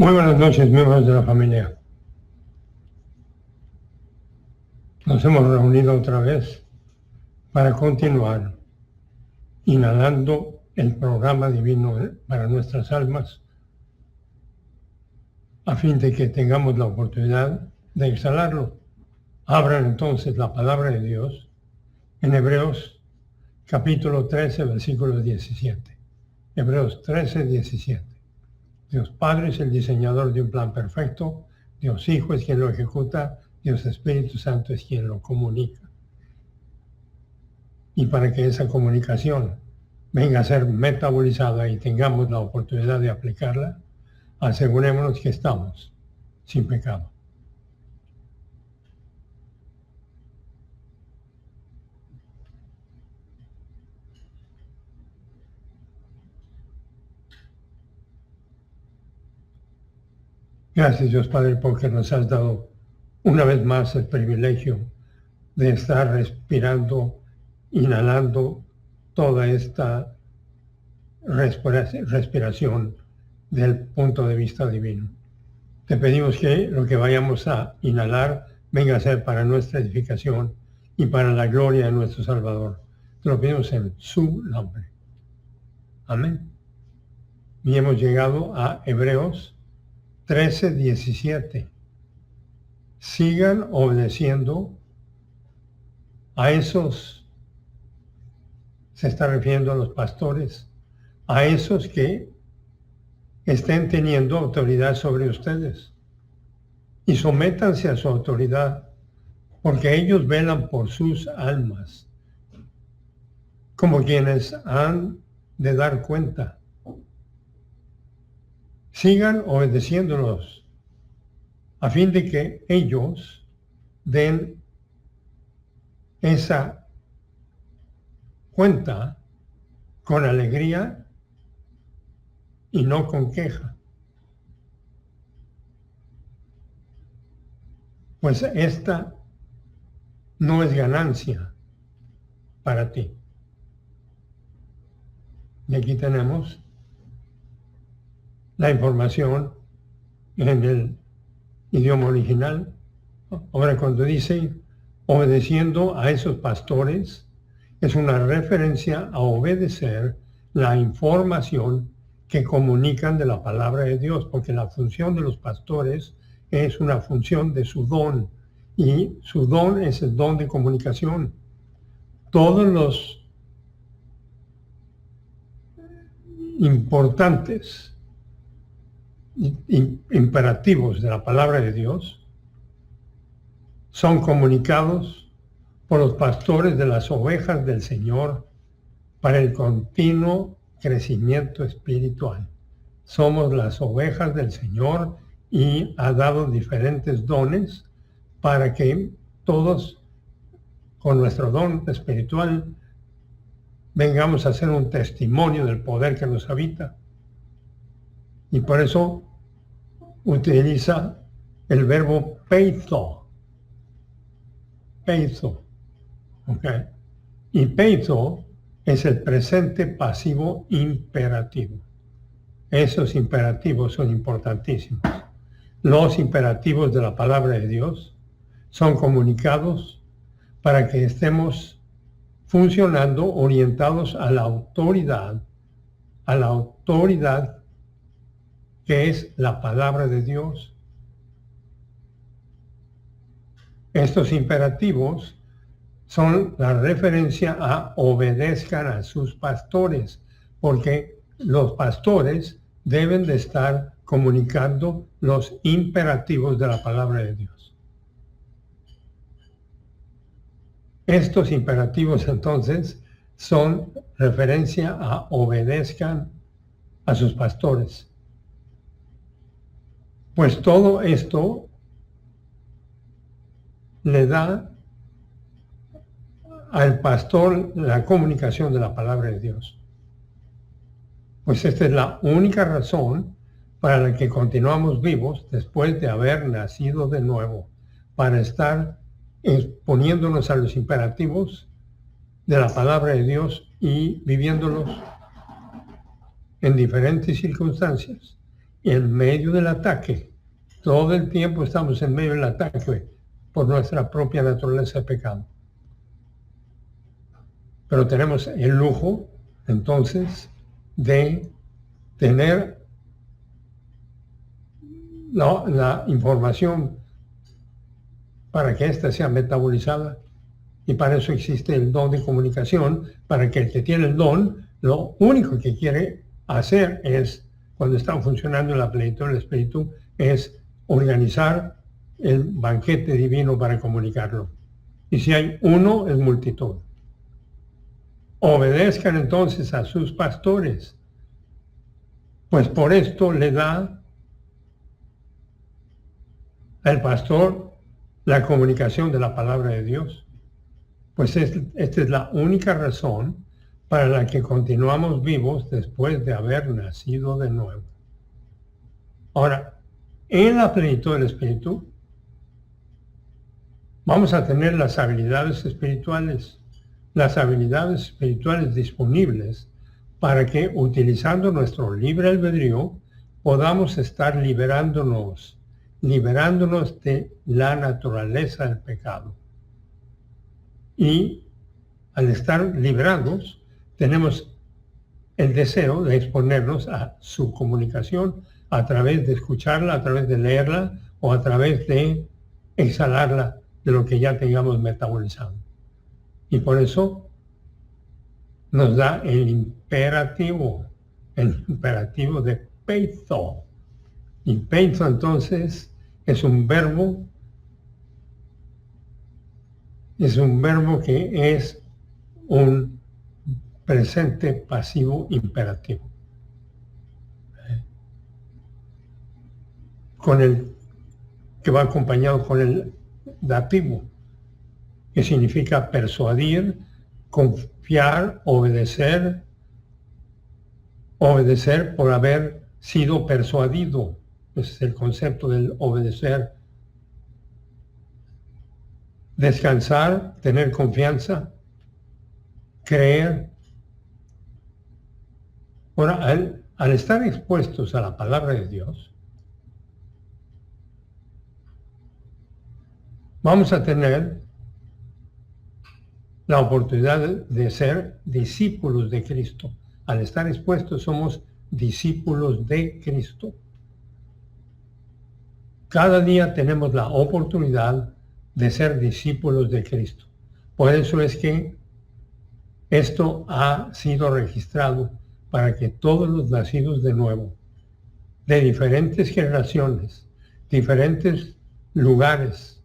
Muy buenas noches, miembros de la familia. Nos hemos reunido otra vez para continuar inhalando el programa divino para nuestras almas, a fin de que tengamos la oportunidad de exhalarlo. Abran entonces la palabra de Dios en Hebreos capítulo 13, versículo 17. Hebreos 13, 17. Dios Padre es el diseñador de un plan perfecto, Dios Hijo es quien lo ejecuta, Dios Espíritu Santo es quien lo comunica. Y para que esa comunicación venga a ser metabolizada y tengamos la oportunidad de aplicarla, asegurémonos que estamos sin pecado. Gracias, Dios Padre, porque nos has dado una vez más el privilegio de estar respirando, inhalando toda esta respiración del punto de vista divino. Te pedimos que lo que vayamos a inhalar venga a ser para nuestra edificación y para la gloria de nuestro Salvador. Te lo pedimos en su nombre. Amén. Y hemos llegado a Hebreos 13, 17. Sigan obedeciendo a esos, se está refiriendo a los pastores, a esos que estén teniendo autoridad sobre ustedes. Y sométanse a su autoridad, porque ellos velan por sus almas, como quienes han de dar cuenta. Sigan obedeciéndolos, a fin de que ellos den esa cuenta con alegría y no con queja. Pues esta no es ganancia para ti. Y aquí tenemos la información en el idioma original. Ahora, cuando dice obedeciendo a esos pastores, es una referencia a obedecer la información que comunican de la palabra de Dios, porque la función de los pastores es una función de su don, y su don es el don de comunicación. Todos los importantes imperativos de la palabra de Dios son comunicados por los pastores de las ovejas del Señor para el continuo crecimiento espiritual. Somos las ovejas del Señor y ha dado diferentes dones para que todos, con nuestro don espiritual, vengamos a hacer un testimonio del poder que nos habita. Y por eso utiliza el verbo peitho. Peitho. ¿Okay? Y peitho es el presente pasivo imperativo. Esos imperativos son importantísimos. Los imperativos de la palabra de Dios son comunicados para que estemos funcionando orientados a la autoridad que es la palabra de Dios. Estos imperativos son la referencia a obedezcan a sus pastores, porque los pastores deben de estar comunicando los imperativos de la palabra de Dios. Estos imperativos entonces son referencia a obedezcan a sus pastores. Pues todo esto le da al pastor la comunicación de la palabra de Dios. Pues esta es la única razón para la que continuamos vivos después de haber nacido de nuevo, para estar exponiéndonos a los imperativos de la palabra de Dios y viviéndolos en diferentes circunstancias. en medio del ataque. Todo el tiempo estamos en medio del ataque por nuestra propia naturaleza de pecado. Pero tenemos el lujo, entonces, de tener la información para que ésta sea metabolizada, y para eso existe el don de comunicación, para que el que tiene el don, lo único que quiere hacer es, cuando está funcionando la plenitud del Espíritu, es organizar el banquete divino para comunicarlo. Y si hay uno, es multitud. Obedezcan entonces a sus pastores, pues por esto le da al pastor la comunicación de la palabra de Dios. Pues esta es la única razón para la que continuamos vivos después de haber nacido de nuevo. Ahora, en la plenitud del Espíritu, vamos a tener las habilidades espirituales disponibles para que, utilizando nuestro libre albedrío, podamos estar liberándonos de la naturaleza del pecado. Y al estar liberados, tenemos el deseo de exponernos a su comunicación a través de escucharla, a través de leerla o a través de exhalarla de lo que ya tengamos metabolizado. Y por eso nos da el imperativo de peitho. Y peitho entonces es un verbo que es un presente pasivo imperativo. Que va acompañado con el dativo, que significa persuadir, confiar, obedecer por haber sido persuadido. Ese es el concepto del obedecer. Descansar, tener confianza, creer. Ahora, al estar expuestos a la palabra de Dios, vamos a tener la oportunidad de ser discípulos de Cristo. Al estar expuestos somos discípulos de Cristo. Cada día tenemos la oportunidad de ser discípulos de Cristo. Por eso es que esto ha sido registrado para que todos los nacidos de nuevo, de diferentes generaciones, diferentes lugares,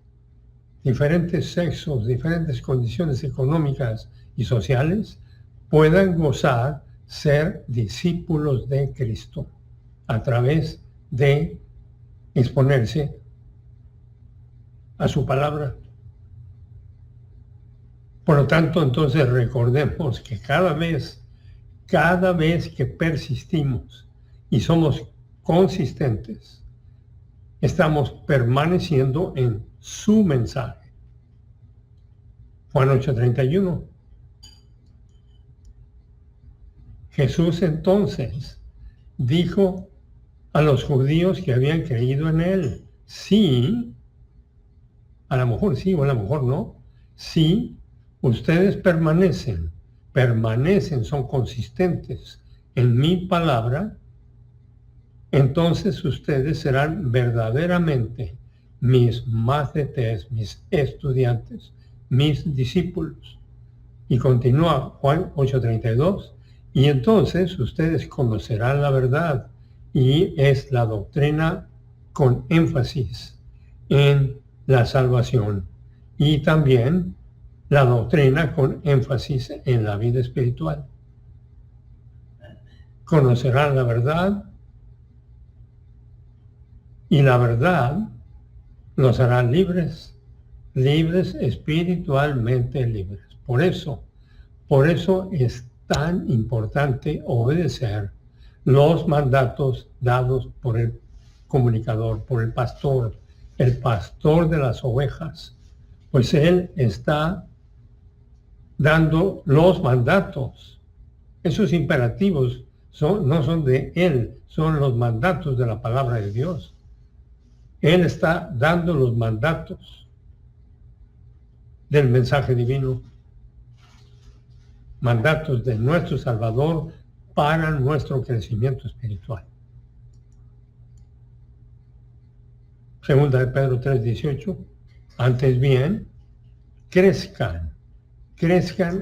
diferentes sexos, diferentes condiciones económicas y sociales, puedan gozar ser discípulos de Cristo a través de exponerse a su palabra. Por lo tanto, entonces recordemos que cada vez que persistimos y somos consistentes, estamos permaneciendo en su mensaje. Juan 8:31. Jesús entonces dijo a los judíos que habían creído en él, sí, a lo mejor sí o a lo mejor no, sí, ustedes permanecen, son consistentes en mi palabra, entonces ustedes serán verdaderamente mis macetes, mis estudiantes, mis discípulos. Y continúa Juan 8:32, y entonces ustedes conocerán la verdad, y es la doctrina con énfasis en la salvación, y también la doctrina con énfasis en la vida espiritual. Conocerán la verdad, y la verdad los hará libres espiritualmente libres. Por eso es tan importante obedecer los mandatos dados por el comunicador, por el pastor de las ovejas, pues él está dando los mandatos. Esos imperativos no son de Él, son los mandatos de la palabra de Dios. Él está dando los mandatos del mensaje divino, mandatos de nuestro Salvador para nuestro crecimiento espiritual. Segunda de Pedro 3:18, antes bien, crezcan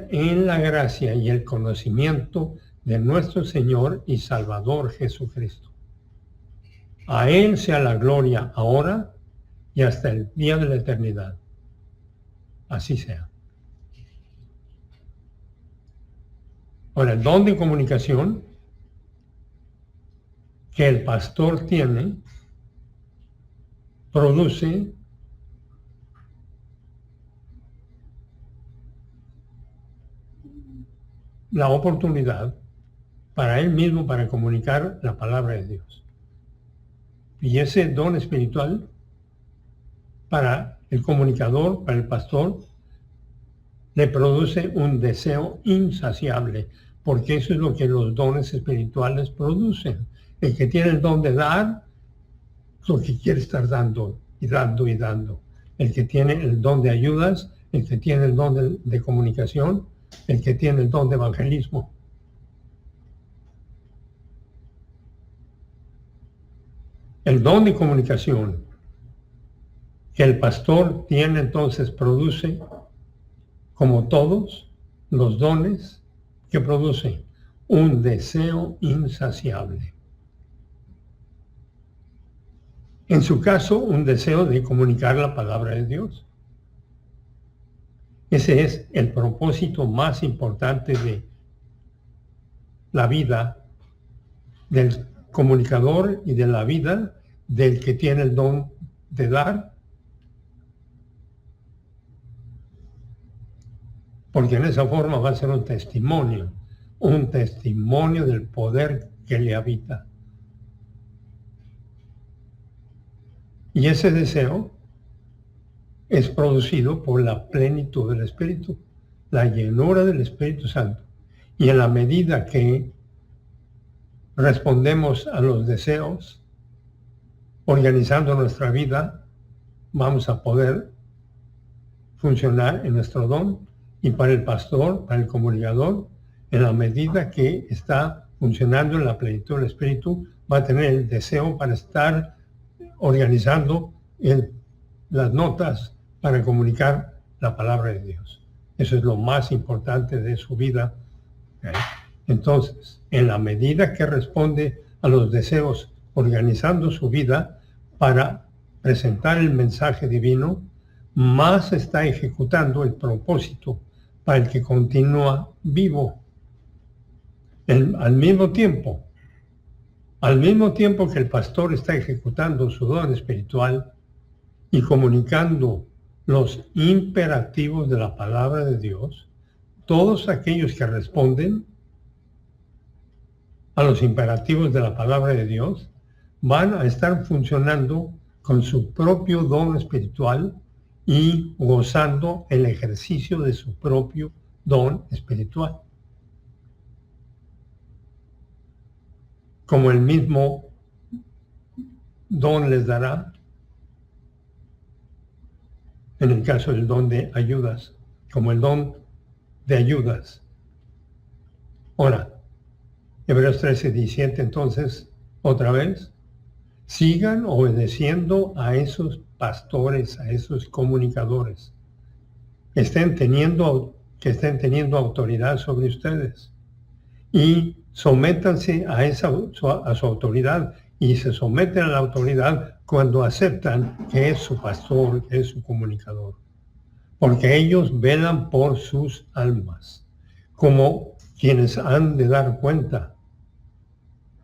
en la gracia y el conocimiento de nuestro Señor y Salvador Jesucristo. A Él sea la gloria ahora y hasta el día de la eternidad. Así sea. Ahora, el don de comunicación que el pastor tiene produce la oportunidad para él mismo para comunicar la palabra de Dios. Y ese don espiritual para el comunicador, para el pastor, le produce un deseo insaciable, porque eso es lo que los dones espirituales producen. El que tiene el don de dar, lo que quiere estar dando y dando y dando. El que tiene el don de ayudas, el que tiene el don de comunicación, el que tiene el don de evangelismo. El don de comunicación que el pastor tiene entonces produce, como todos los dones que produce, un deseo insaciable. En su caso, un deseo de comunicar la palabra de Dios. Ese es el propósito más importante de la vida del comunicador y de la vida del que tiene el don de dar, porque en esa forma va a ser un testimonio del poder que le habita. Y ese deseo es producido por la plenitud del Espíritu, la llenura del Espíritu Santo. Y en la medida que respondemos a los deseos, organizando nuestra vida, vamos a poder funcionar en nuestro don. Y para el pastor, para el comunicador, en la medida que está funcionando en la plenitud del Espíritu, va a tener el deseo para estar organizando las notas para comunicar la palabra de Dios. Eso es lo más importante de su vida. Entonces, en la medida que responde a los deseos, organizando su vida para presentar el mensaje divino, más está ejecutando el propósito para el que continúa vivo. Al mismo tiempo que el pastor está ejecutando su don espiritual y comunicando los imperativos de la palabra de Dios, todos aquellos que responden a los imperativos de la palabra de Dios van a estar funcionando con su propio don espiritual y gozando el ejercicio de su propio don espiritual. Como el mismo don les dará, en el caso del don de ayudas, como el don de ayudas. Ahora, Hebreos 13:17, entonces, otra vez, sigan obedeciendo a esos pastores, a esos comunicadores, que estén teniendo autoridad sobre ustedes. Y sométanse a su autoridad, y se someten a la autoridad cuando aceptan que es su pastor, que es su comunicador. Porque ellos velan por sus almas, como quienes han de dar cuenta.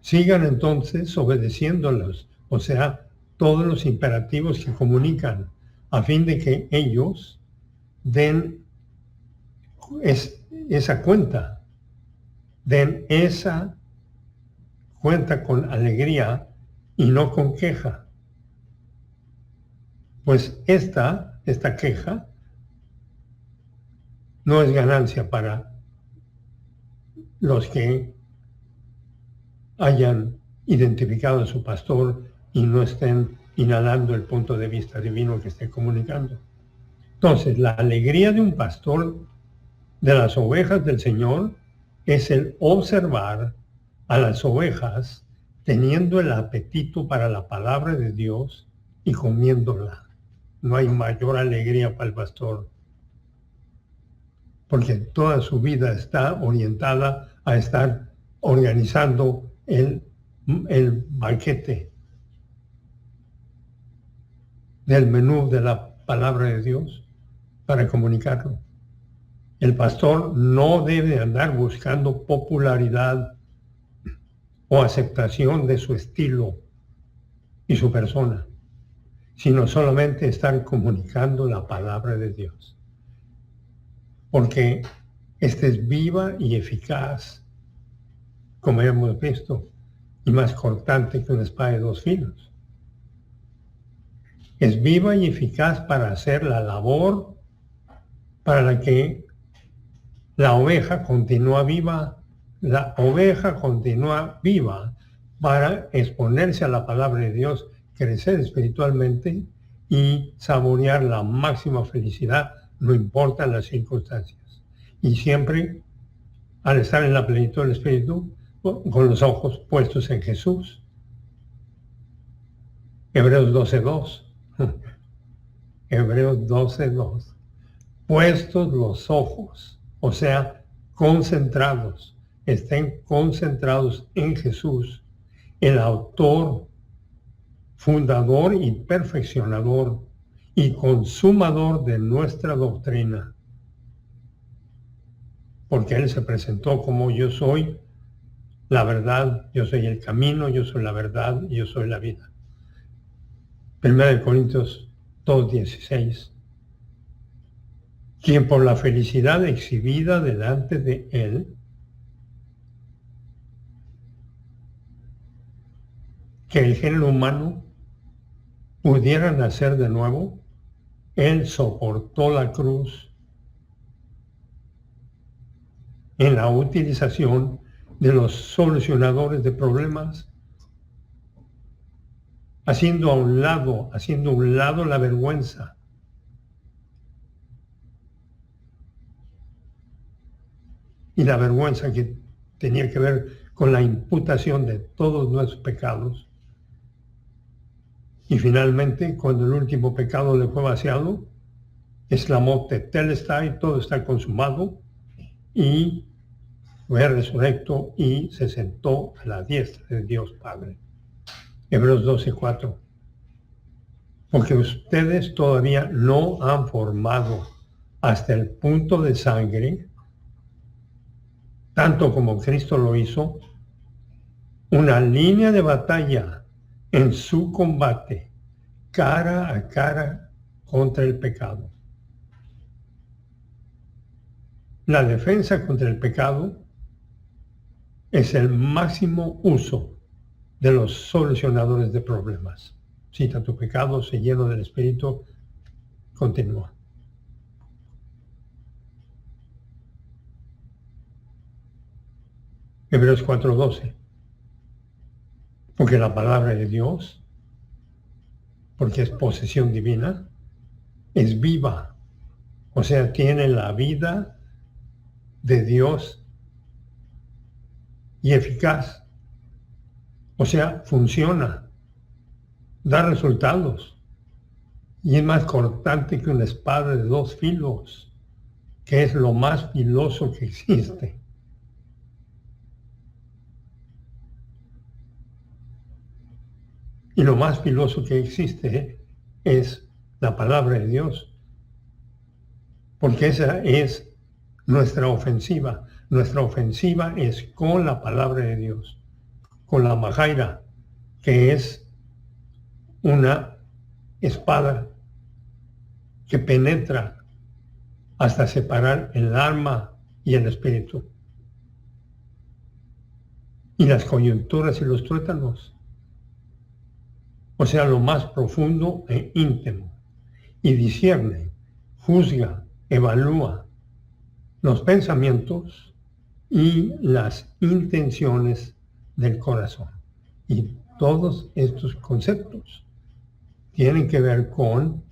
Sigan entonces obedeciéndolos, o sea, todos los imperativos que comunican, a fin de que ellos den esa cuenta, con alegría y no con queja. Pues esta queja no es ganancia para los que hayan identificado a su pastor y no estén inhalando el punto de vista divino que esté comunicando. Entonces, la alegría de un pastor de las ovejas del Señor es el observar a las ovejas teniendo el apetito para la palabra de Dios y comiéndola. No hay mayor alegría para el pastor, porque toda su vida está orientada a estar organizando el banquete del menú de la palabra de Dios para comunicarlo. El pastor no debe andar buscando popularidad o aceptación de su estilo y su persona, sino solamente estar comunicando la palabra de Dios. Porque esta es viva y eficaz, como hemos visto, y más cortante que una espada de dos filos. Es viva y eficaz para hacer la labor para la que la oveja continúa viva. La oveja continúa viva para exponerse a la palabra de Dios, crecer espiritualmente y saborear la máxima felicidad, no importan las circunstancias. Y siempre, al estar en la plenitud del Espíritu, con los ojos puestos en Jesús. Hebreos 12:2. Hebreos 12:2. Puestos los ojos, o sea, concentrados, estén concentrados en Jesús, el autor, fundador y perfeccionador y consumador de nuestra doctrina. Porque Él se presentó como yo soy la verdad, yo soy el camino, yo soy la verdad y yo soy la vida. 1 Corintios 2:16. Quien por la felicidad exhibida delante de Él, que el género humano pudiera nacer de nuevo, Él soportó la cruz en la utilización de los solucionadores de problemas, haciendo a un lado la vergüenza. Y la vergüenza que tenía que ver con la imputación de todos nuestros pecados. Y finalmente, cuando el último pecado le fue vaciado, exclamó Tetelestai, todo está consumado, y fue resurrecto y se sentó a la diestra de Dios Padre. Hebreos 12:4. Porque ustedes todavía no han formado hasta el punto de sangre, tanto como Cristo lo hizo, una línea de batalla en su combate, cara a cara contra el pecado. La defensa contra el pecado es el máximo uso de los solucionadores de problemas. Si tu pecado se llena del Espíritu, continúa. Hebreos 4:12. Porque la palabra de Dios, porque es posesión divina, es viva. O sea, tiene la vida de Dios y eficaz. O sea, funciona, da resultados y es más cortante que una espada de dos filos, que es lo más filoso que existe. Y lo más filoso que existe es la palabra de Dios, porque esa es nuestra ofensiva. Nuestra ofensiva es con la palabra de Dios, con la majaira, que es una espada que penetra hasta separar el alma y el espíritu, y las coyunturas y los tuétanos, o sea, lo más profundo e íntimo, y discierne, juzga, evalúa los pensamientos y las intenciones del corazón. Y todos estos conceptos tienen que ver con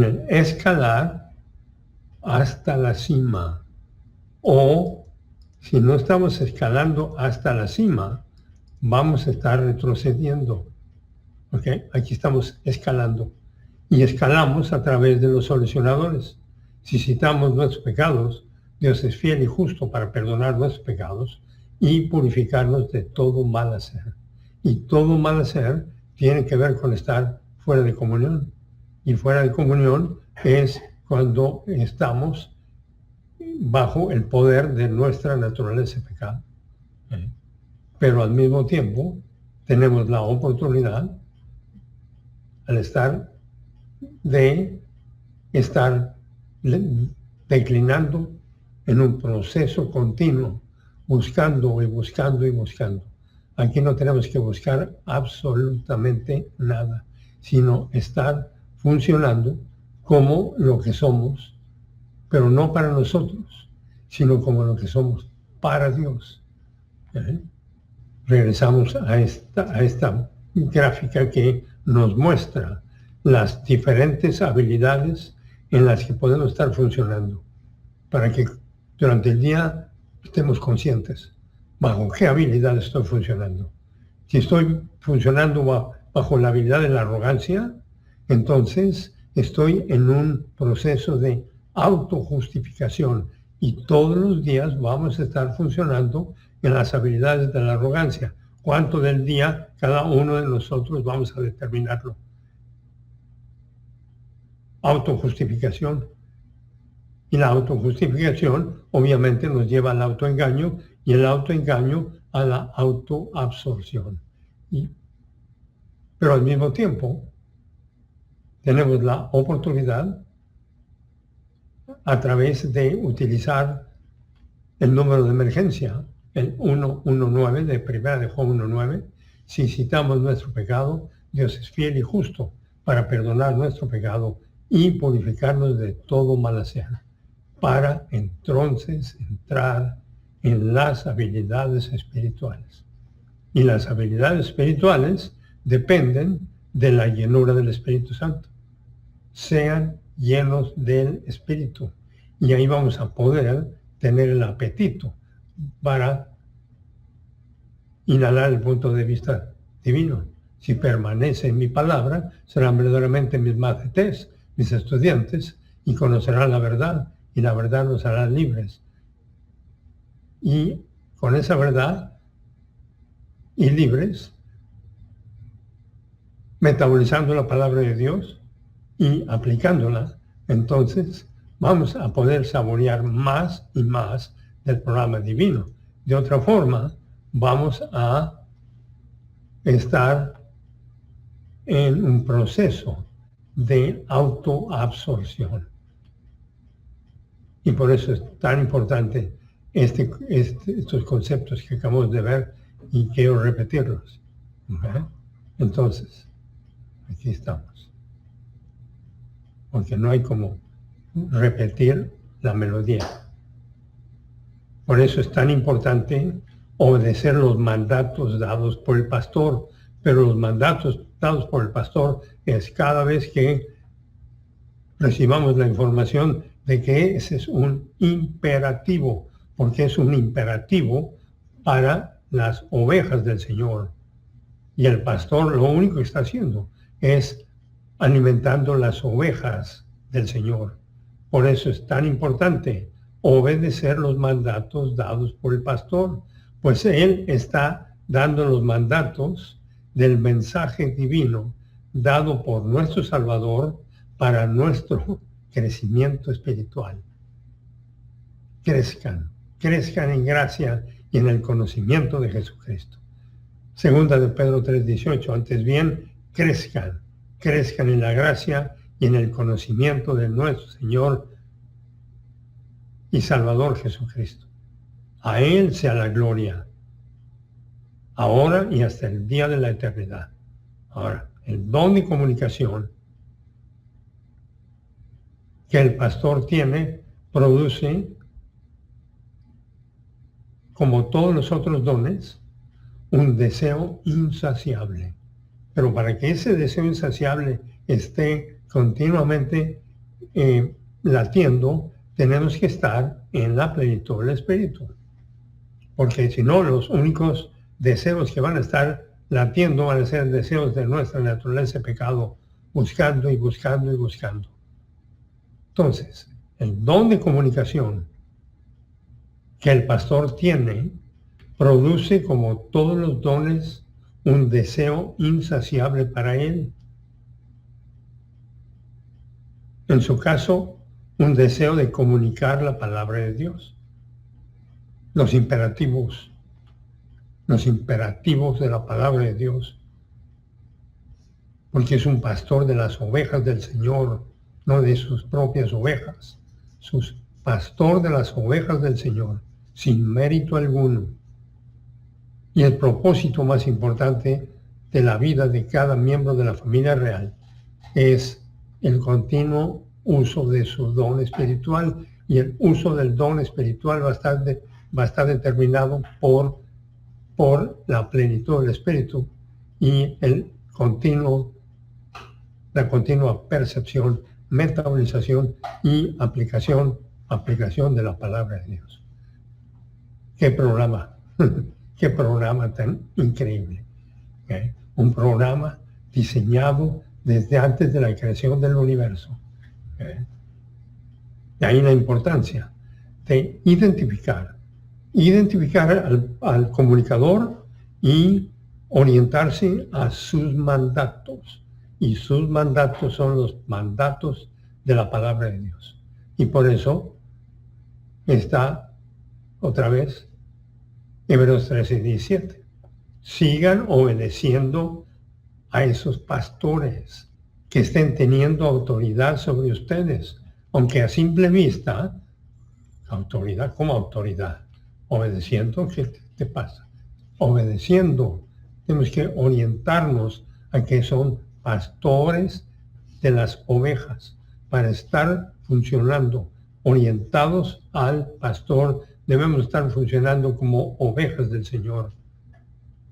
el escalar hasta la cima. O si no estamos escalando hasta la cima, vamos a estar retrocediendo. ¿Ok? Aquí estamos escalando. Y escalamos a través de los solucionadores. Si citamos nuestros pecados, Dios es fiel y justo para perdonar nuestros pecados y purificarnos de todo mal hacer. Y todo mal hacer tiene que ver con estar fuera de comunión. Y fuera de comunión es cuando estamos bajo el poder de nuestra naturaleza de pecado. Pero al mismo tiempo tenemos la oportunidad, al estar declinando en un proceso continuo, buscando y buscando y buscando. Aquí no tenemos que buscar absolutamente nada, sino estar funcionando como lo que somos, pero no para nosotros, sino como lo que somos para Dios. Regresamos a esta gráfica que nos muestra las diferentes habilidades en las que podemos estar funcionando, para que durante el día estemos conscientes bajo qué habilidad estoy funcionando. Si estoy funcionando bajo la habilidad de la arrogancia, entonces estoy en un proceso de autojustificación y todos los días vamos a estar funcionando en las habilidades de la arrogancia. ¿Cuánto del día cada uno de nosotros vamos a determinarlo? Autojustificación. Y la autojustificación obviamente nos lleva al autoengaño y el autoengaño a la autoabsorción. Pero al mismo tiempo tenemos la oportunidad a través de utilizar el número de emergencia, el 119 de Primera de Juan 1:9. Si citamos nuestro pecado, Dios es fiel y justo para perdonar nuestro pecado y purificarnos de todo mal hacer, para entonces entrar en las habilidades espirituales. Y las habilidades espirituales dependen de la llenura del Espíritu Santo. Sean llenos del Espíritu. Y ahí vamos a poder tener el apetito para inhalar el punto de vista divino. Si permanece en mi palabra, serán verdaderamente mis macetés, mis estudiantes, y conocerán la verdad, y la verdad nos hará libres. Y con esa verdad y libres, metabolizando la palabra de Dios y aplicándola, entonces vamos a poder saborear más y más del programa divino. De otra forma, vamos a estar en un proceso de autoabsorción. Y por eso es tan importante estos conceptos que acabamos de ver y quiero repetirlos. ¿Okay? Entonces, aquí estamos. Porque no hay como repetir la melodía. Por eso es tan importante obedecer los mandatos dados por el pastor. Pero los mandatos dados por el pastor es cada vez que recibamos la información de que ese es un imperativo, porque es un imperativo para las ovejas del Señor. Y el pastor lo único que está haciendo es alimentando las ovejas del Señor. Por eso es tan importante obedecer los mandatos dados por el pastor, pues él está dando los mandatos del mensaje divino dado por nuestro Salvador para nuestro crecimiento espiritual. Crezcan en gracia y en el conocimiento de Jesucristo. Segunda de Pedro 3:18, antes bien, crezcan en la gracia y en el conocimiento de nuestro Señor y Salvador Jesucristo. A Él sea la gloria, ahora y hasta el día de la eternidad. Ahora, el don de comunicación que el pastor tiene produce como todos los otros dones, un deseo insaciable. Pero para que ese deseo insaciable esté continuamente latiendo, tenemos que estar en la plenitud del Espíritu. Porque si no, los únicos deseos que van a estar latiendo van a ser deseos de nuestra naturaleza de pecado, buscando y buscando y buscando. Entonces, el don de comunicación que el pastor tiene produce, como todos los dones, un deseo insaciable para él. En su caso, un deseo de comunicar la palabra de Dios. Los imperativos de la palabra de Dios. Porque es un pastor de las ovejas del Señor, no de sus propias ovejas. Pastor de las ovejas del Señor, sin mérito alguno. Y el propósito más importante de la vida de cada miembro de la familia real es el continuo uso de su don espiritual, y el uso del don espiritual va a estar determinado por la plenitud del Espíritu y la continua percepción, metabolización y aplicación de la palabra de Dios. ¡Qué programa! ¡Qué programa tan increíble! Un programa diseñado desde antes de la creación del universo. De ahí la importancia de identificar al comunicador y orientarse a sus mandatos. Y sus mandatos son los mandatos de la palabra de Dios. Y por eso está otra vez Hebreos 13:17. Sigan obedeciendo a esos pastores que estén teniendo autoridad sobre ustedes, aunque a simple vista, autoridad como autoridad, obedeciendo, ¿qué te pasa? Obedeciendo, tenemos que orientarnos a que son pastores de las ovejas, para estar funcionando, orientados al pastor, debemos estar funcionando como ovejas del Señor.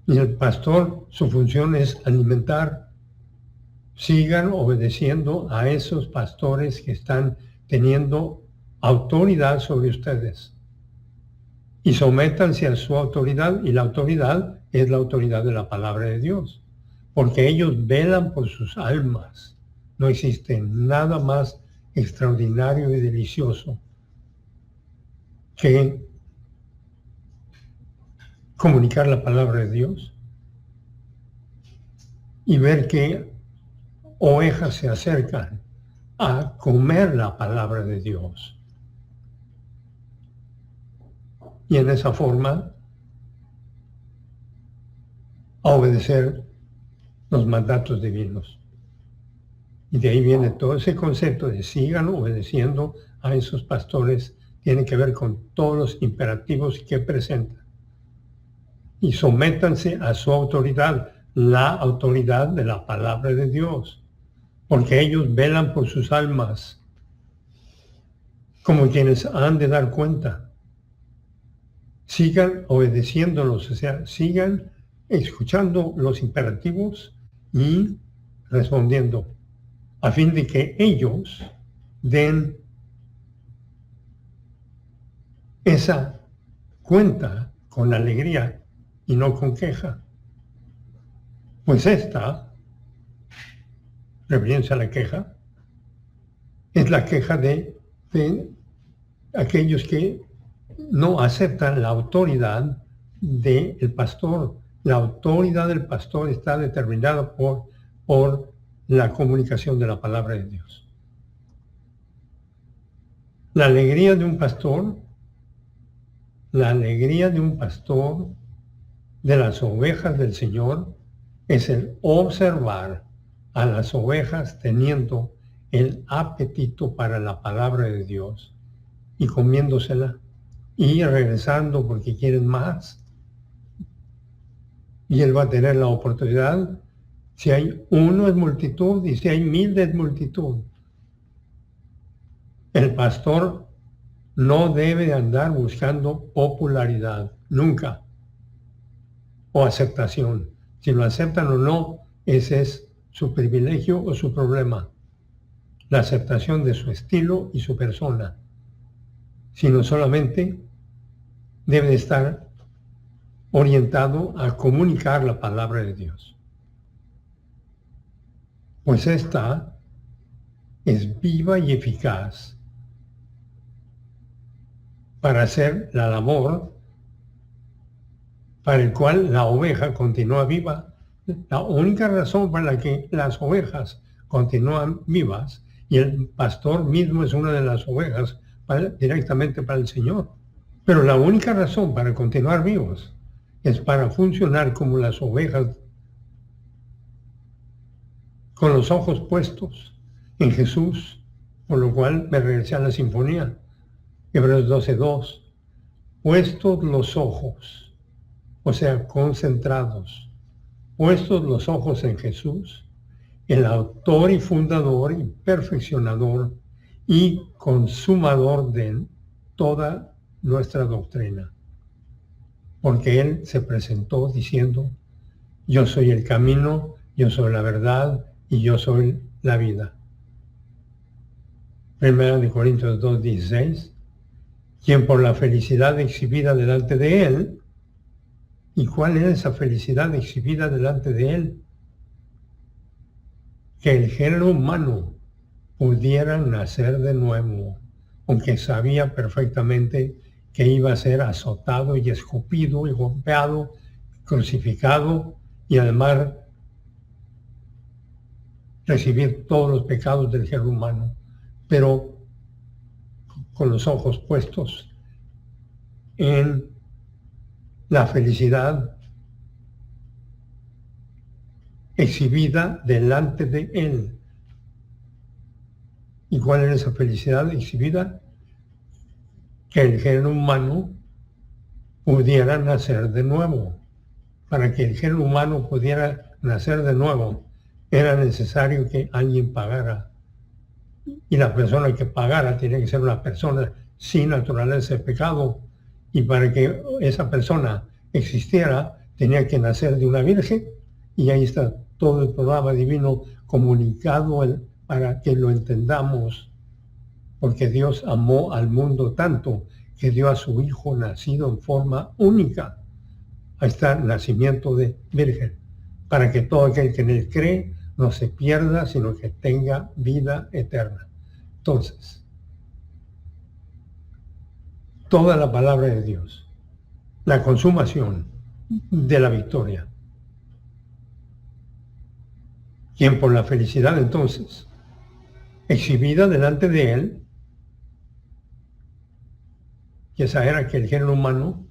Y el pastor, su función es alimentar. Sigan obedeciendo a esos pastores que están teniendo autoridad sobre ustedes. Y sométanse a su autoridad, y la autoridad es la autoridad de la palabra de Dios. Porque ellos velan por sus almas. No existe nada más extraordinario y delicioso que comunicar la palabra de Dios y ver que ovejas se acercan a comer la palabra de Dios. Y en esa forma a obedecer los mandatos divinos. Y de ahí viene todo ese concepto de sigan obedeciendo a esos pastores, tiene que ver con todos los imperativos que presentan. Y sométanse a su autoridad, la autoridad de la palabra de Dios, porque ellos velan por sus almas, como quienes han de dar cuenta. Sigan obedeciéndolos, o sea, sigan escuchando los imperativos y respondiendo, a fin de que ellos den esa cuenta con alegría y no con queja. Pues esta, refiriéndose a la queja, es la queja de aquellos que no aceptan la autoridad del pastor. La autoridad del pastor está determinada por la comunicación de la palabra de Dios. La alegría de un pastor de las ovejas del Señor es el observar a las ovejas teniendo el apetito para la palabra de Dios y comiéndosela y regresando porque quieren más. Y él va a tener la oportunidad, si hay uno es multitud y si hay 1000 es multitud. El pastor no debe andar buscando popularidad. nunca. O aceptación. Si lo aceptan o no, ese es su privilegio o su problema. La aceptación de su estilo y su persona. Sino solamente debe estar orientado a comunicar la palabra de Dios. Pues esta es viva y eficaz para hacer la labor para el cual la oveja continúa viva. La única razón para la que las ovejas continúan vivas, y el pastor mismo es una de las ovejas directamente para el Señor. Pero la única razón para continuar vivos es para funcionar como las ovejas, con los ojos puestos en Jesús, por lo cual me regresé a la sinfonía. Hebreos 12:2. Puestos los ojos, o sea, concentrados, puestos los ojos en Jesús, el autor y fundador y perfeccionador y consumador de toda nuestra doctrina. Porque Él se presentó diciendo, yo soy el camino, yo soy la verdad y yo soy la vida. 1 Corintios 2:16, quien por la felicidad exhibida delante de Él. ¿Y cuál es esa felicidad exhibida delante de Él? Que el género humano pudiera nacer de nuevo, aunque sabía perfectamente que iba a ser azotado y escupido y golpeado, crucificado y además recibir todos los pecados del género humano, pero con los ojos puestos en la felicidad exhibida delante de Él. ¿Y cuál era esa felicidad exhibida? Que el género humano pudiera nacer de nuevo. Para que el género humano pudiera nacer de nuevo, era necesario que alguien pagara. Y la persona que pagara tenía que ser una persona sin naturaleza de pecado. Y para que esa persona existiera, tenía que nacer de una virgen. Y ahí está todo el programa divino comunicado para que lo entendamos. Porque Dios amó al mundo tanto que dio a su Hijo nacido en forma única. Ahí está el nacimiento de virgen. Para que todo aquel que en Él cree no se pierda, sino que tenga vida eterna. Entonces, toda la palabra de Dios, la consumación de la victoria. Quien por la felicidad entonces, exhibida delante de Él, que esa era que el género humano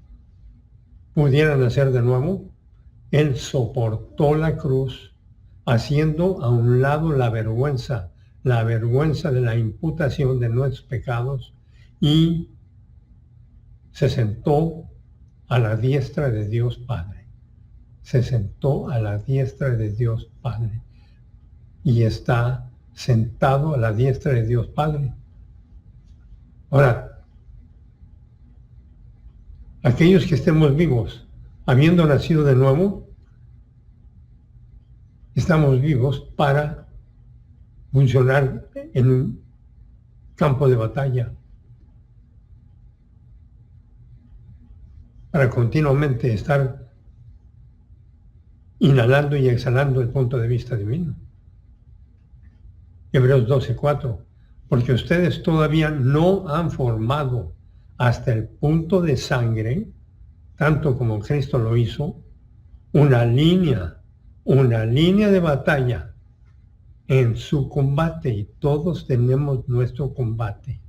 pudiera nacer de nuevo, Él soportó la cruz, haciendo a un lado la vergüenza de la imputación de nuestros pecados, y se sentó a la diestra de Dios Padre. Se sentó a la diestra de Dios Padre. Y está sentado a la diestra de Dios Padre. Ahora, aquellos que estemos vivos, habiendo nacido de nuevo, estamos vivos para funcionar en un campo de batalla, para continuamente estar inhalando y exhalando el punto de vista divino. Hebreos 12:4, porque ustedes todavía no han formado hasta el punto de sangre, tanto como Cristo lo hizo, una línea de batalla en su combate, y todos tenemos nuestro combate.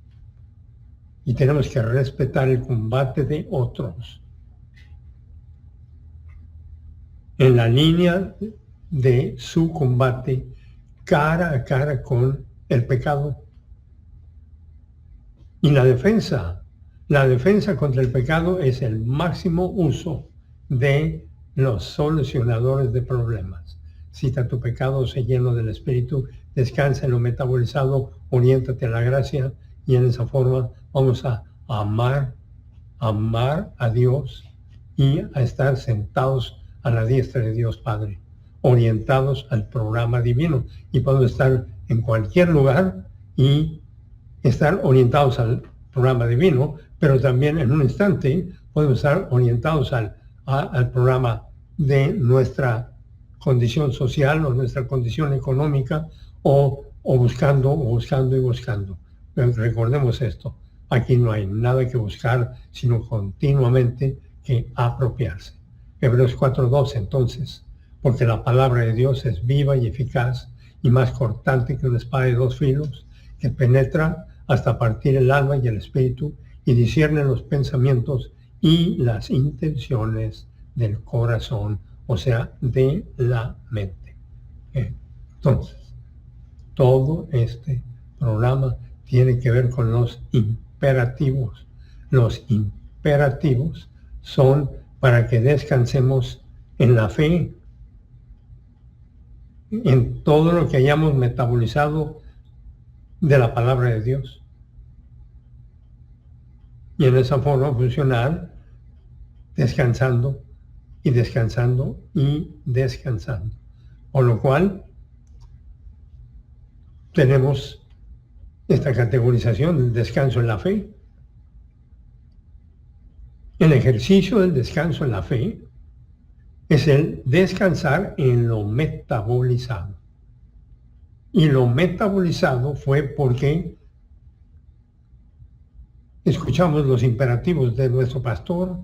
Y tenemos que respetar el combate de otros. En la línea de su combate, cara a cara con el pecado. Y la defensa contra el pecado es el máximo uso de los solucionadores de problemas. Cita tu pecado, sé lleno del Espíritu, descansa en lo metabolizado, oriéntate a la gracia, y en esa forma vamos a amar a Dios y a estar sentados a la diestra de Dios Padre, orientados al programa divino. Y podemos estar en cualquier lugar y estar orientados al programa divino, pero también en un instante podemos estar orientados al programa de nuestra condición social o nuestra condición económica o buscando. Pero recordemos esto, aquí no hay nada que buscar, sino continuamente que apropiarse. Hebreos 4:12 entonces, porque la palabra de Dios es viva y eficaz y más cortante que una espada de dos filos, que penetra hasta partir el alma y el espíritu y discierne los pensamientos y las intenciones del corazón, o sea, de la mente. Entonces, todo este programa tiene que ver con los imperativos. Los imperativos son para que descansemos en la fe, en todo lo que hayamos metabolizado de la palabra de Dios. Y en esa forma funcionar, descansando y descansando y descansando. Por lo cual, tenemos esta categorización del descanso en la fe. El ejercicio del descanso en la fe es el descansar en lo metabolizado. Y lo metabolizado fue porque escuchamos los imperativos de nuestro pastor,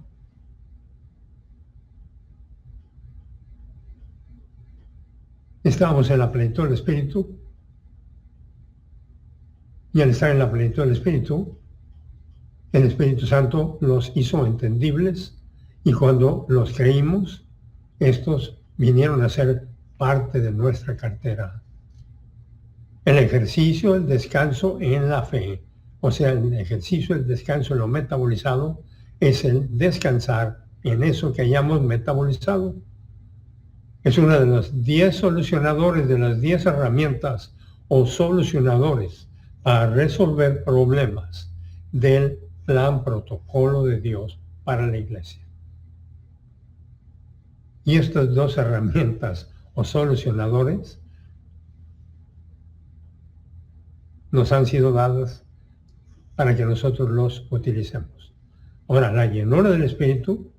estábamos en la plenitud del Espíritu, y al estar en la plenitud del Espíritu, el Espíritu Santo los hizo entendibles, y cuando los creímos, estos vinieron a ser parte de nuestra cartera. El ejercicio, el descanso en la fe, o sea, el ejercicio, el descanso en lo metabolizado, es el descansar en eso que hayamos metabolizado. Es uno de los 10 solucionadores, de las 10 herramientas o solucionadores para resolver problemas del plan protocolo de Dios para la iglesia. Y estas dos herramientas o solucionadores nos han sido dadas para que nosotros los utilicemos. Ahora, la llenura del Espíritu,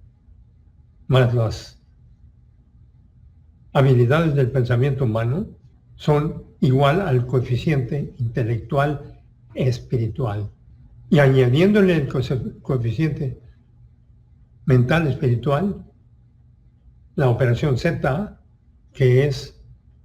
más las habilidades del pensamiento humano, son igual al coeficiente intelectual espiritual. Y añadiéndole el coeficiente mental espiritual, la operación Z, que es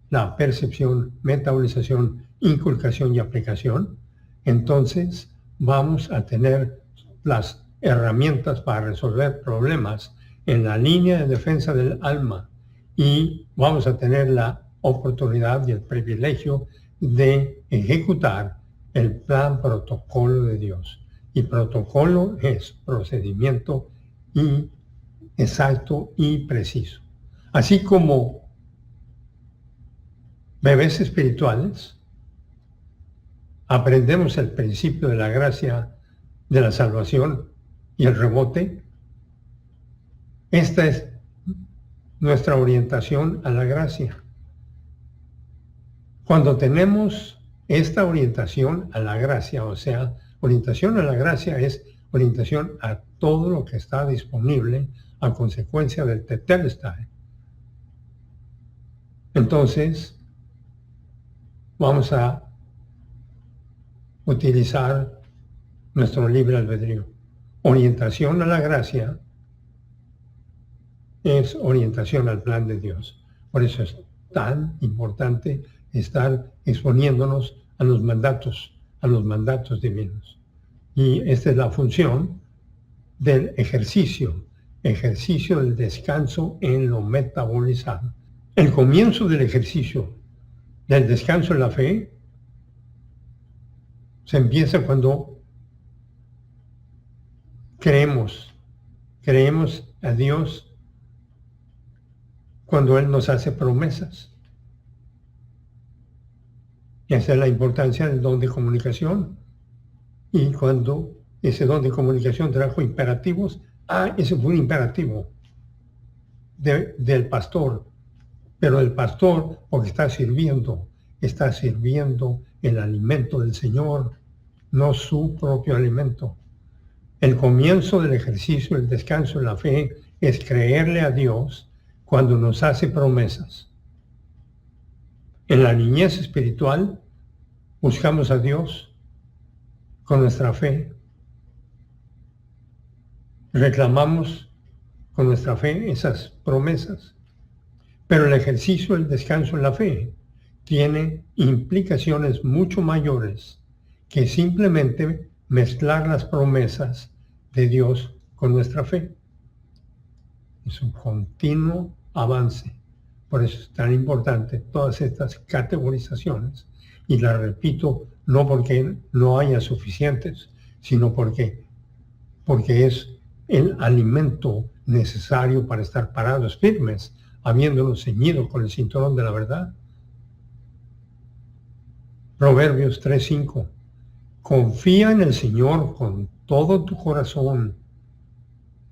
la percepción, metabolización, inculcación y aplicación, entonces vamos a tener las herramientas para resolver problemas en la línea de defensa del alma y vamos a tener la oportunidad y el privilegio de ejecutar el plan protocolo de Dios. Y protocolo es procedimiento y exacto y preciso. Así como bebés espirituales, aprendemos el principio de la gracia, de la salvación y el rebote. Esta es nuestra orientación a la gracia. Cuando tenemos esta orientación a la gracia, o sea, orientación a la gracia es orientación a todo lo que está disponible a consecuencia del Tetelestai. Entonces, vamos a utilizar nuestro libre albedrío. Orientación a la gracia es orientación al plan de Dios. Por eso es tan importante estar exponiéndonos a los mandatos divinos. Y esta es la función del ejercicio del descanso en lo metabolizado. El comienzo del ejercicio del descanso en la fe se empieza cuando creemos a Dios, cuando Él nos hace promesas. Y esa es la importancia del don de comunicación. Y cuando ese don de comunicación trajo imperativos, ese fue un imperativo. del pastor, pero el pastor porque está sirviendo el alimento del Señor, no su propio alimento. El comienzo del ejercicio, el descanso en la fe, es creerle a Dios cuando nos hace promesas. En la niñez espiritual buscamos a Dios con nuestra fe. Reclamamos con nuestra fe esas promesas. Pero el ejercicio, el descanso en la fe, tiene implicaciones mucho mayores que simplemente mezclar las promesas de Dios con nuestra fe. Es un continuo avance. Por eso es tan importante todas estas categorizaciones. Y las repito, no porque no haya suficientes, sino porque es el alimento necesario para estar parados firmes, habiéndonos ceñido con el cinturón de la verdad. Proverbios 3:5. Confía en el Señor con todo tu corazón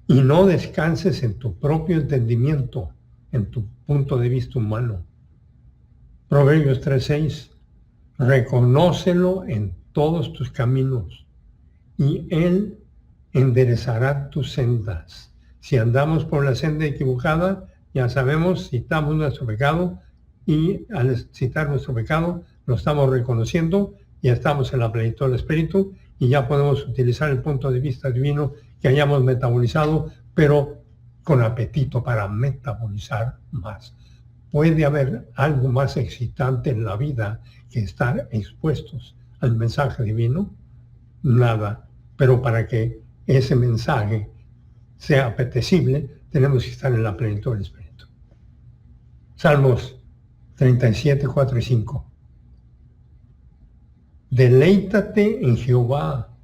y no descanses en tu propio entendimiento, en tu punto de vista humano. Proverbios 3:6. Reconócelo en todos tus caminos y Él enderezará tus sendas. Si andamos por la senda equivocada, ya sabemos, citamos nuestro pecado y al citar nuestro pecado lo estamos reconociendo, ya estamos en la plenitud del Espíritu y ya podemos utilizar el punto de vista divino que hayamos metabolizado, pero con apetito para metabolizar más. ¿Puede haber algo más excitante en la vida que estar expuestos al mensaje divino? Nada, pero para que ese mensaje sea apetecible, tenemos que estar en la plenitud del Espíritu. Salmos 37, 4 y 5. Deleítate en Jehová,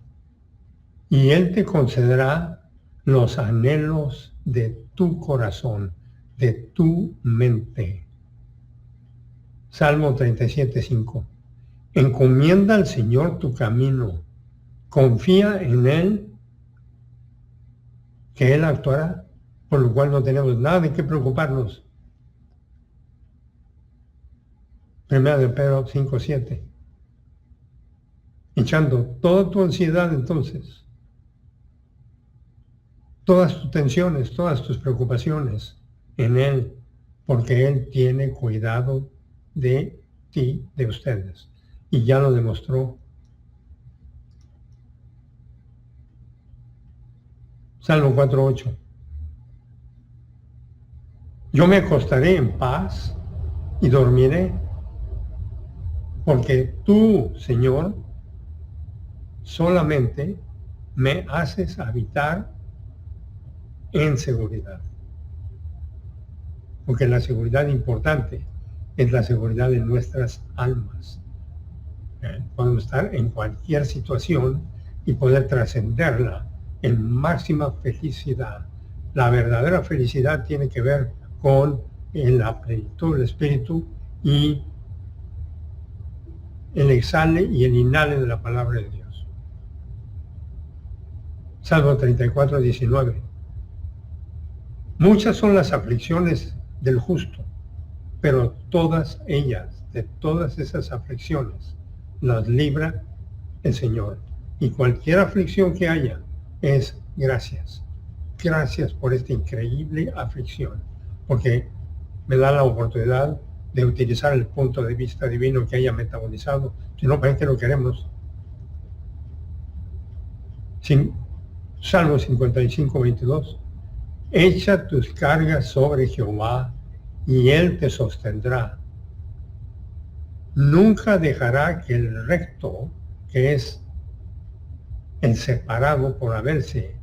y Él te concederá los anhelos de tu corazón, de tu mente. Salmo 37, 5. Encomienda al Señor tu camino, confía en Él, que Él actuará, por lo cual no tenemos nada de qué preocuparnos. Primera de Pedro 5:7. Echando toda tu ansiedad entonces, todas tus tensiones, todas tus preocupaciones en Él, porque Él tiene cuidado de ti, de ustedes, y ya lo demostró. Salmo 4:8. Yo me acostaré en paz y dormiré, porque tú, Señor, solamente me haces habitar en seguridad. Porque la seguridad importante es la seguridad de nuestras almas. Podemos estar en cualquier situación y poder trascenderla en máxima felicidad. La verdadera felicidad tiene que ver con la plenitud del Espíritu y el exhale y el inhale de la palabra de Dios. Salmo 34, 19. Muchas son las aflicciones del justo, pero todas ellas, de todas esas aflicciones, las libra el Señor. Y cualquier aflicción que haya es gracias. Gracias por esta increíble aflicción, porque me da la oportunidad de utilizar el punto de vista divino que haya metabolizado. Si no, ¿para qué lo queremos? Salmo 55, 22. Echa tus cargas sobre Jehová y Él te sostendrá. Nunca dejará que el recto, que es el separado por haberse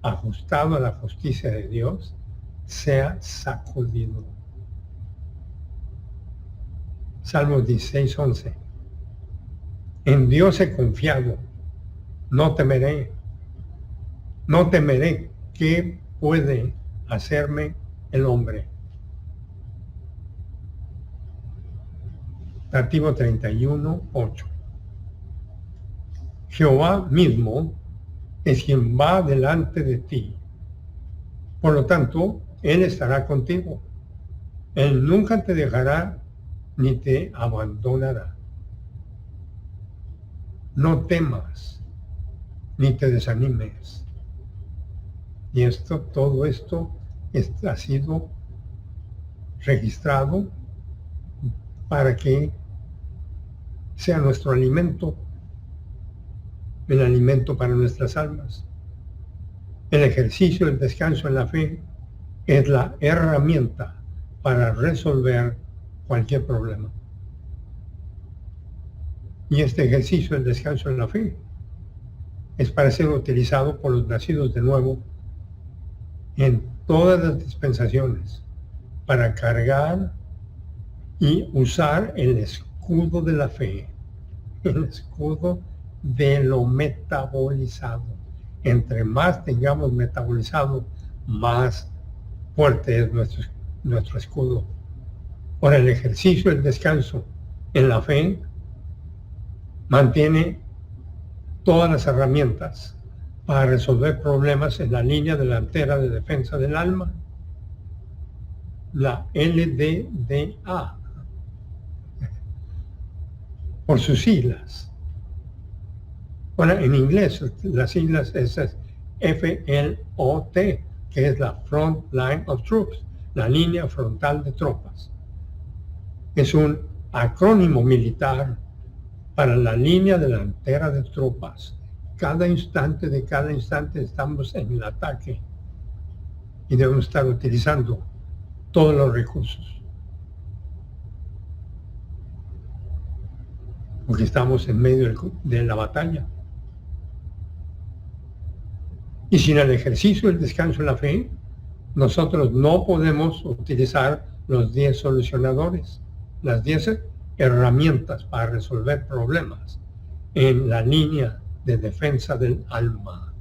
ajustado a la justicia de Dios, sea sacudido. Salmos 16, 11. En Dios he confiado, no temeré. No temeré. ¿Qué puede hacerme el hombre? Tativo 31, 8. Jehová mismo es quien va delante de ti. Por lo tanto, Él estará contigo. Él nunca te dejará ni te abandonará. No temas ni te desanimes. Y todo esto ha sido registrado para que sea nuestro alimento, el alimento para nuestras almas. El ejercicio, el descanso en la fe es la herramienta para resolver cualquier problema. Y este ejercicio, el descanso en la fe, es para ser utilizado por los nacidos de nuevo en todas las dispensaciones, para cargar y usar el escudo de la fe, el escudo de lo metabolizado. Entre más tengamos metabolizado, más fuerte es nuestro escudo. Por el ejercicio, el descanso en la fe mantiene todas las herramientas para resolver problemas en la línea delantera de defensa del alma, la LDDA, por sus siglas. Bueno, en inglés las siglas es FLOT, que es la Front Line of Troops, la línea frontal de tropas. Es un acrónimo militar para la línea delantera de tropas. Cada instante estamos en el ataque y debemos estar utilizando todos los recursos, porque estamos en medio de la batalla. Y sin el ejercicio, el descanso en la fe, nosotros no podemos utilizar los 10 solucionadores, las 10 herramientas para resolver problemas en la línea de defensa del alma.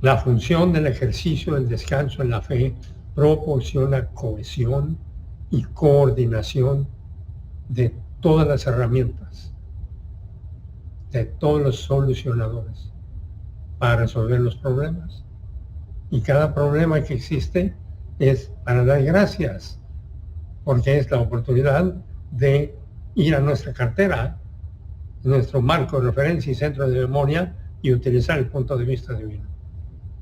La función del ejercicio del descanso en la fe proporciona cohesión y coordinación de todas las herramientas, de todos los solucionadores para resolver los problemas. Y cada problema que existe es para dar gracias, porque es la oportunidad de ir a nuestra cartera, nuestro marco de referencia y centro de memoria, y utilizar el punto de vista divino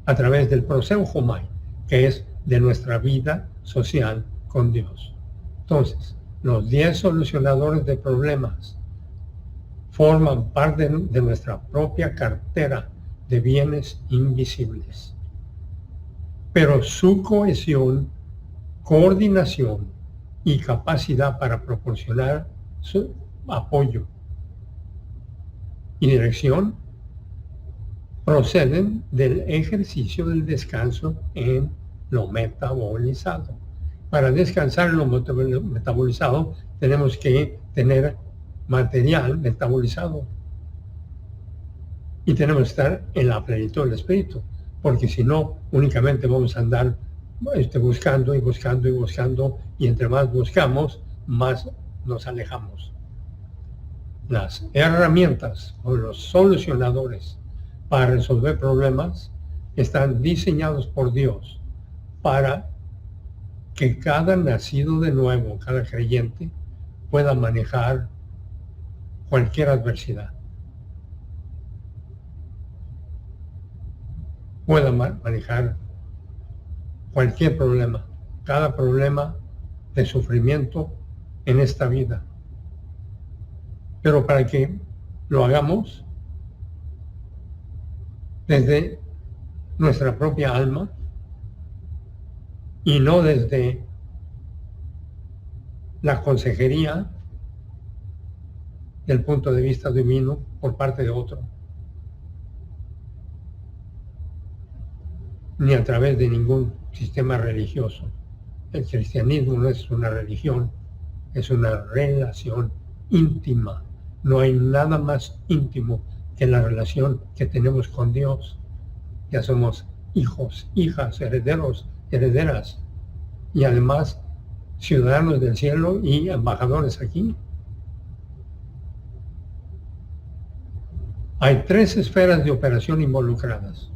a través del Proseu Homai, que es de nuestra vida social con Dios. Entonces, los 10 solucionadores de problemas forman parte de nuestra propia cartera de bienes invisibles. Pero su cohesión, coordinación y capacidad para proporcionar su apoyo y dirección proceden del ejercicio del descanso en lo metabolizado. Para descansar en lo metabolizado tenemos que tener material metabolizado y tenemos que estar en la plenitud del espíritu, porque si no, únicamente vamos a andar buscando y buscando y buscando, y entre más buscamos, más nos alejamos. Las herramientas o los solucionadores para resolver problemas están diseñados por Dios para que cada nacido de nuevo, cada creyente, pueda manejar cualquier adversidad, pueda manejar cualquier problema, cada problema de sufrimiento en esta vida. Pero para que lo hagamos desde nuestra propia alma y no desde la consejería del punto de vista divino por parte de otro, ni a través de ningún sistema religioso. El cristianismo no es una religión, es una relación íntima. No hay nada más íntimo que la relación que tenemos con Dios. Ya somos hijos, hijas, herederos, herederas, y además ciudadanos del cielo y embajadores aquí. Hay 3 esferas de operación involucradas.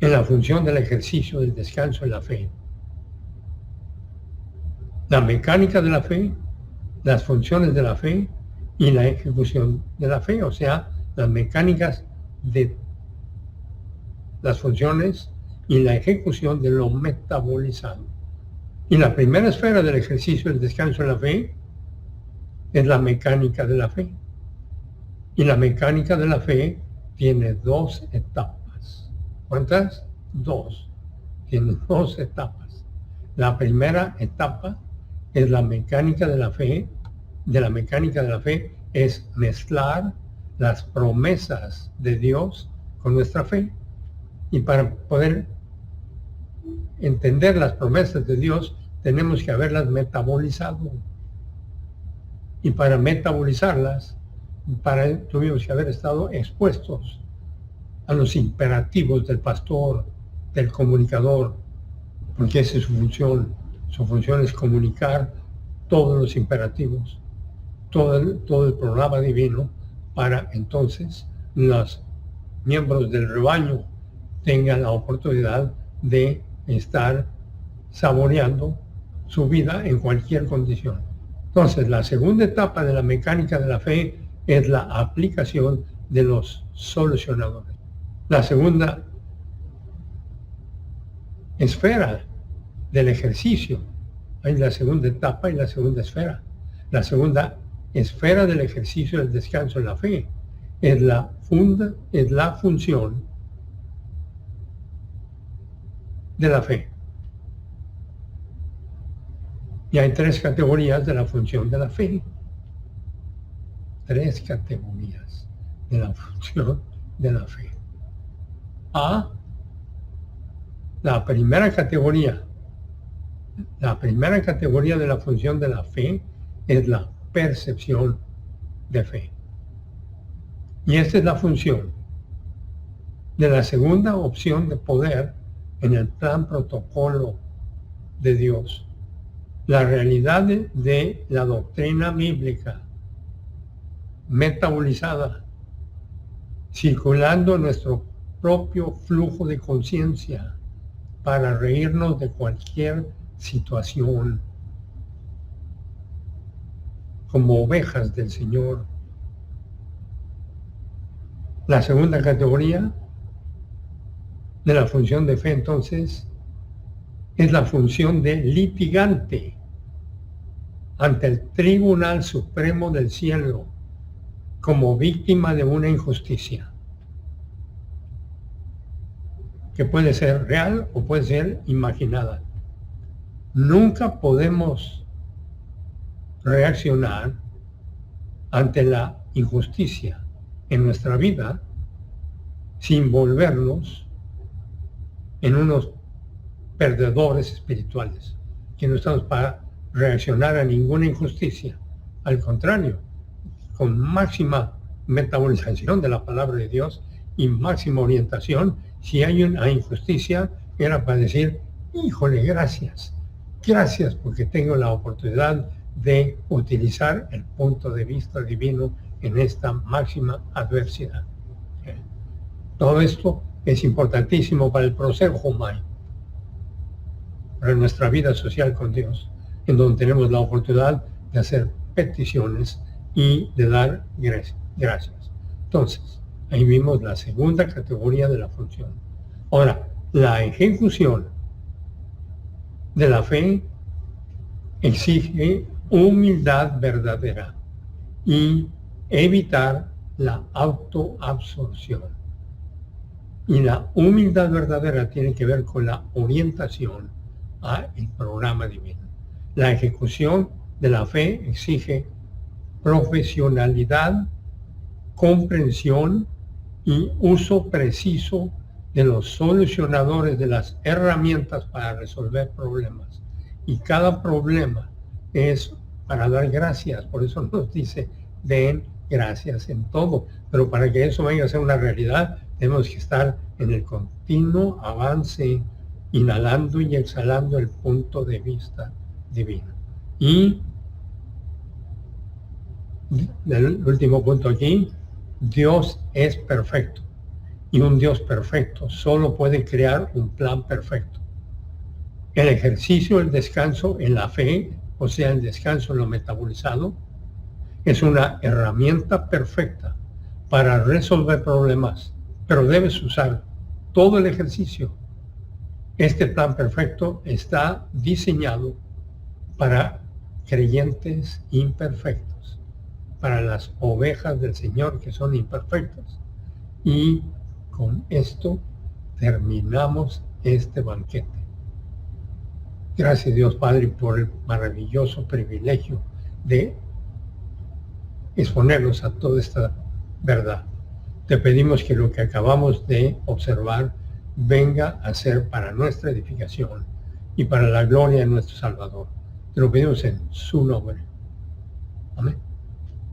en la función del ejercicio del descanso en la fe. La mecánica de la fe, las funciones de la fe y la ejecución de la fe, o sea, las mecánicas de las funciones y la ejecución de lo metabolizado. Y la primera esfera del ejercicio del descanso en la fe es la mecánica de la fe. Y la mecánica de la fe tiene dos etapas. ¿Cuántas? Dos. Tiene dos etapas. La primera etapa es la mecánica de la fe. De la mecánica de la fe es mezclar las promesas de Dios con nuestra fe. Y para poder entender las promesas de Dios, tenemos que haberlas metabolizado. Y para metabolizarlas, tuvimos que haber estado expuestos a los imperativos del pastor, del comunicador, porque esa es su función. Su función es comunicar todos los imperativos, todo el programa divino, para entonces los miembros del rebaño tengan la oportunidad de estar saboreando su vida en cualquier condición. Entonces, la segunda etapa de la mecánica de la fe es la aplicación de los solucionadores. La segunda esfera del ejercicio, hay la segunda etapa y la segunda esfera. La segunda esfera del ejercicio del descanso en la fe es la función de la fe. Y hay tres categorías de la función de la fe. Tres categorías de la función de la fe. La primera categoría de la función de la fe es la percepción de fe. Y esta es la función de la segunda opción de poder en el plan protocolo de Dios. La realidad de la doctrina bíblica metabolizada, circulando en nuestro propio flujo de conciencia para reírnos de cualquier situación, como ovejas del Señor. La segunda categoría de la función de fe, entonces, es la función de litigante ante el Tribunal Supremo del Cielo como víctima de una injusticia, que puede ser real o puede ser imaginada. Nunca podemos reaccionar ante la injusticia en nuestra vida sin volvernos en unos perdedores espirituales, que no estamos para reaccionar a ninguna injusticia. Al contrario, con máxima metabolización de la palabra de Dios y máxima orientación, si hay una injusticia, era para decir, híjole, gracias porque tengo la oportunidad de utilizar el punto de vista divino en esta máxima adversidad. Todo esto es importantísimo para el proceso humano, para nuestra vida social con Dios, en donde tenemos la oportunidad de hacer peticiones y de dar gracias. Entonces, ahí vimos la segunda categoría de la función. Ahora, la ejecución de la fe exige humildad verdadera y evitar la autoabsorción. Y la humildad verdadera tiene que ver con la orientación al programa divino. La ejecución de la fe exige profesionalidad, comprensión y uso preciso de los solucionadores de las herramientas para resolver problemas. Y cada problema es para dar gracias. Por eso nos dice, den gracias en todo. Pero para que eso venga a ser una realidad, tenemos que estar en el continuo avance, inhalando y exhalando el punto de vista divino. Y el último punto aquí, Dios es perfecto y un Dios perfecto solo puede crear un plan perfecto. El ejercicio, el descanso en la fe, o sea, el descanso en lo metabolizado, es una herramienta perfecta para resolver problemas, pero debes usar todo el ejercicio. Este plan perfecto está diseñado para creyentes imperfectos, para las ovejas del Señor que son imperfectas. Y con esto terminamos este banquete. Gracias Dios Padre por el maravilloso privilegio de exponernos a toda esta verdad. Te pedimos que lo que acabamos de observar venga a ser para nuestra edificación y para la gloria de nuestro Salvador. Te lo pedimos en su nombre. Amén.